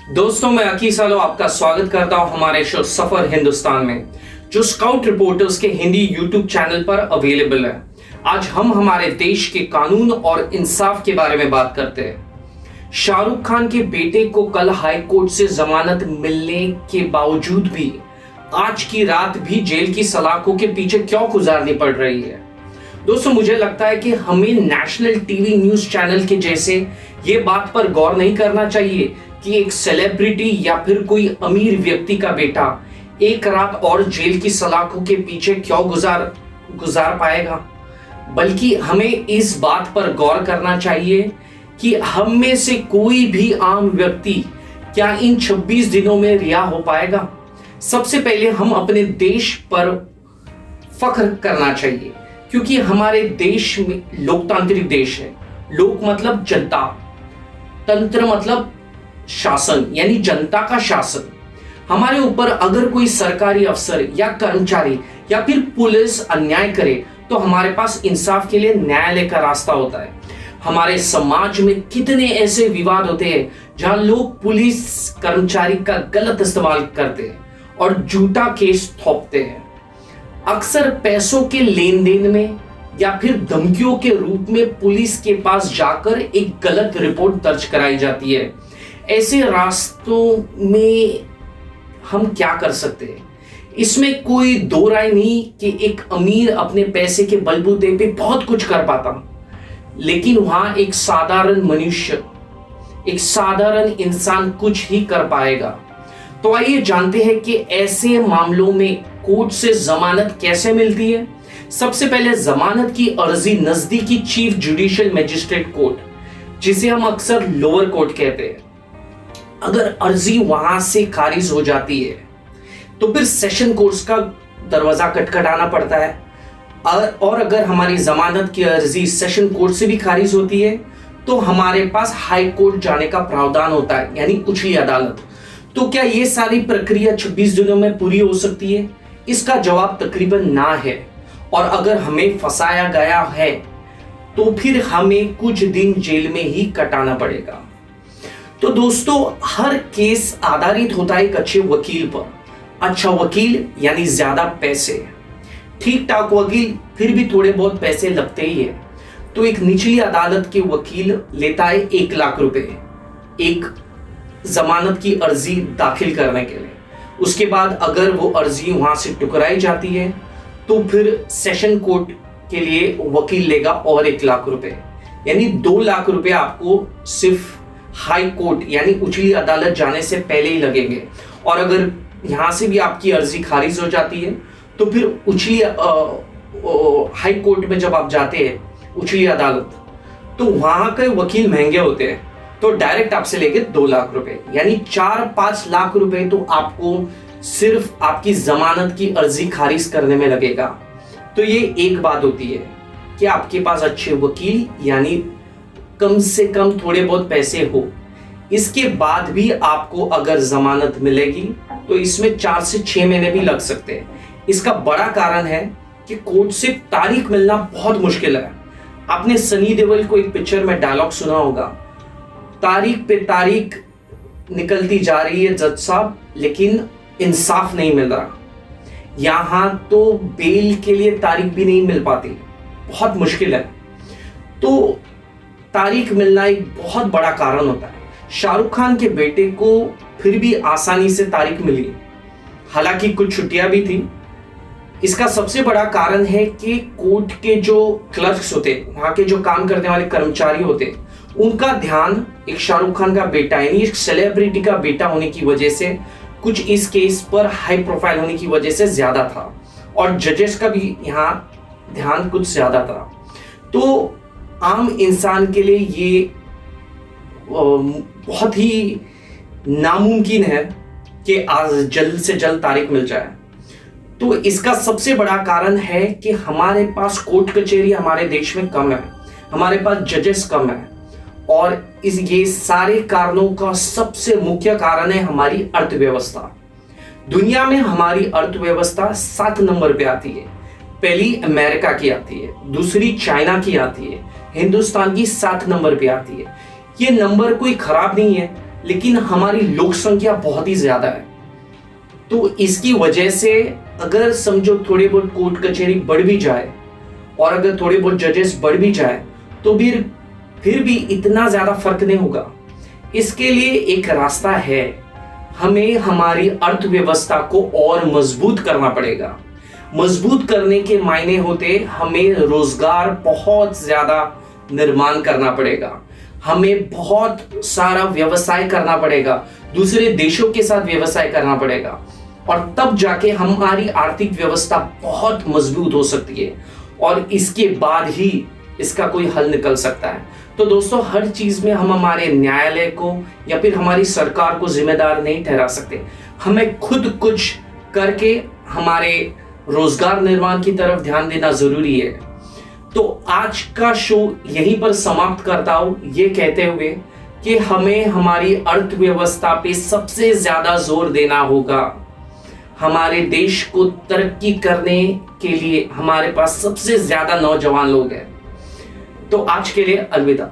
दोस्तों, मैं अकी सालो आपका स्वागत करता हूं हमारे शो सफर हिंदुस्तान में, जो स्काउट रिपोर्टर्स के हिंदी यूट्यूब चैनल पर अवेलेबल है। आज हम हमारे देश के कानून और इंसाफ के बारे में बात करते हैं। शाहरुख खान के बेटे को कल हाई कोर्ट से जमानत मिलने के बावजूद भी आज की रात भी जेल की सलाखों के पीछे क्यों गुजारनी पड़ रही है? दोस्तों, मुझे लगता है कि हमें नेशनल टीवी न्यूज चैनल के जैसे ये बात पर गौर नहीं करना चाहिए कि एक सेलिब्रिटी या फिर कोई अमीर व्यक्ति का बेटा एक रात और जेल की सलाखों के पीछे क्यों गुजार पाएगा, बल्कि हमें इस बात पर गौर करना चाहिए कि हम में से कोई भी आम व्यक्ति क्या इन 26 दिनों में रिहा हो पाएगा। सबसे पहले हम अपने देश पर फख्र करना चाहिए, क्योंकि हमारे देश में लोकतांत्रिक देश है। लोक मतलब जनता, तंत्र मतलब शासन, यानी जनता का शासन। हमारे ऊपर अगर कोई सरकारी अफसर या कर्मचारी या फिर पुलिस अन्याय करे तो हमारे पास इंसाफ के लिए न्यायालय का रास्ता होता है। हमारे समाज में कितने ऐसे विवाद होते हैं जहां लोग पुलिस कर्मचारी का गलत इस्तेमाल करते हैं और झूठा केस थोपते हैं। अक्सर पैसों के लेन देन में या फिर धमकियों के रूप में पुलिस के पास जाकर एक गलत रिपोर्ट दर्ज कराई जाती है। ऐसे रास्तों में हम क्या कर सकते हैं? इसमें कोई दो राय नहीं कि एक अमीर अपने पैसे के बलबूते पे बहुत कुछ कर पाता, लेकिन वहां एक साधारण मनुष्य, एक साधारण इंसान कुछ ही कर पाएगा। तो आइए जानते हैं कि ऐसे मामलों में कोर्ट से जमानत कैसे मिलती है। सबसे पहले जमानत की अर्जी नजदीकी चीफ जुडिशियल मजिस्ट्रेट कोर्ट, जिसे हम अक्सर लोअर कोर्ट कहते हैं, अगर अर्जी वहां से खारिज हो जाती है तो फिर सेशन कोर्ट का दरवाजा खटखटाना पड़ता है। और अगर हमारी जमानत की अर्जी सेशन कोर्ट से भी खारिज होती है तो हमारे पास हाई कोर्ट जाने का प्रावधान होता है, यानी उच्च अदालत। तो क्या ये सारी प्रक्रिया 26 दिनों में पूरी हो सकती है? इसका जवाब तकरीबन ना है। और अगर हमें फंसाया गया है तो फिर हमें कुछ दिन जेल में ही कटाना पड़ेगा। तो दोस्तों, हर केस आधारित होता है एक अच्छे वकील पर। अच्छा वकील यानी ज्यादा पैसे, ठीक ठाक वकील फिर भी थोड़े बहुत पैसे लगते ही है। तो एक निचली अदालत के वकील लेता है 1 लाख रुपए एक जमानत की अर्जी दाखिल करने के लिए। उसके बाद अगर वो अर्जी वहां से टुकराई जाती है तो फिर सेशन कोर्ट के लिए वकील लेगा और 1 लाख रुपए, यानी 2 लाख रुपए आपको सिर्फ हाई कोर्ट यानी उच्च अदालत जाने से पहले ही लगेंगे। और अगर यहां से भी आपकी अर्जी खारिज हो जाती है तो फिर हाई कोर्ट में जब आप जाते हैं उच्च अदालत, तो वहां के वकील महंगे होते हैं, तो डायरेक्ट आपसे लेके 2 लाख रुपए, यानी 4-5 लाख रुपए तो आपको सिर्फ आपकी जमानत की अर्जी खारिज करने में लगेगा। तो ये एक बात होती है कि आपके पास अच्छे वकील यानी कम से कम थोड़े बहुत पैसे हो। इसके बाद भी आपको अगर जमानत मिलेगी तो इसमें 4 से 6 महीने भी लग सकते हैं। इसका बड़ा कारण है कि कोर्ट से तारीख मिलना बहुत मुश्किल है। आपने सनी देओल को एक पिक्चर में डायलॉग सुना होगा, तारीख पे तारीख निकलती जा रही है जज साहब, लेकिन इंसाफ नहीं मिल रहा। यहां तो बेल के लिए तारीख भी नहीं मिल पाती, बहुत मुश्किल है। तो तारीख मिलना एक बहुत बड़ा कारण होता है। शाहरुख खान के बेटे को फिर भी आसानी से तारीख मिली, हालांकि कुछ छुट्टियां भी थी। इसका सबसे बड़ा कारण है कि कोर्ट के जो क्लर्क्स होते, वहां के जो काम करने वाले कर्मचारी होते, उनका ध्यान एक शाहरुख खान का बेटा यानी एक सेलिब्रिटी का बेटा होने की वजह से, कुछ इस केस पर हाई प्रोफाइल होने की वजह से ज्यादा था, और जजेस का भी यहाँ ध्यान कुछ ज्यादा था। तो आम इंसान के लिए ये बहुत ही नामुमकिन है कि आज जल्द से जल्द तारीख मिल जाए। तो इसका सबसे बड़ा कारण है कि हमारे पास कोर्ट कचहरी हमारे देश में कम है, हमारे पास जजेस कम है, और ये सारे कारणों का सबसे मुख्य कारण है हमारी अर्थव्यवस्था। दुनिया में हमारी अर्थव्यवस्था 7 नंबर पे आती है। पहली अमेरिका की आती है, दूसरी चाइना की आती है, हिंदुस्तान की 7 नंबर पे आती है। ये नंबर कोई खराब नहीं है, लेकिन हमारी लोक संख्या बहुत ही ज्यादा है। तो इसकी वजह से अगर समझो थोड़ी बहुत कोर्ट कचहरी बढ़ भी जाए और अगर थोड़े बहुत जजेस बढ़ भी जाए तो फिर भी इतना ज्यादा फर्क नहीं होगा। इसके लिए एक रास्ता है, हमें हमारी अर्थव्यवस्था को और मजबूत करना पड़ेगा। मजबूत करने के मायने होते हमें रोजगार बहुत ज्यादा निर्माण करना पड़ेगा, हमें बहुत सारा व्यवसाय करना पड़ेगा, दूसरे देशों के साथ व्यवसाय करना पड़ेगा और तब जाके हमारी आर्थिक व्यवस्था बहुत मजबूत हो सकती है और इसके बाद ही इसका कोई हल निकल सकता है। तो दोस्तों, हर चीज में हम हमारे न्यायालय को या फिर हमारी सरकार को जिम्मेदार नहीं ठहरा सकते। हमें खुद कुछ करके हमारे रोजगार निर्माण की तरफ ध्यान देना जरूरी है। तो आज का शो यहीं पर समाप्त करता हूं ये कहते हुए कि हमें हमारी अर्थव्यवस्था पे सबसे ज्यादा जोर देना होगा। हमारे देश को तरक्की करने के लिए हमारे पास सबसे ज्यादा नौजवान लोग हैं। तो आज के लिए अलविदा।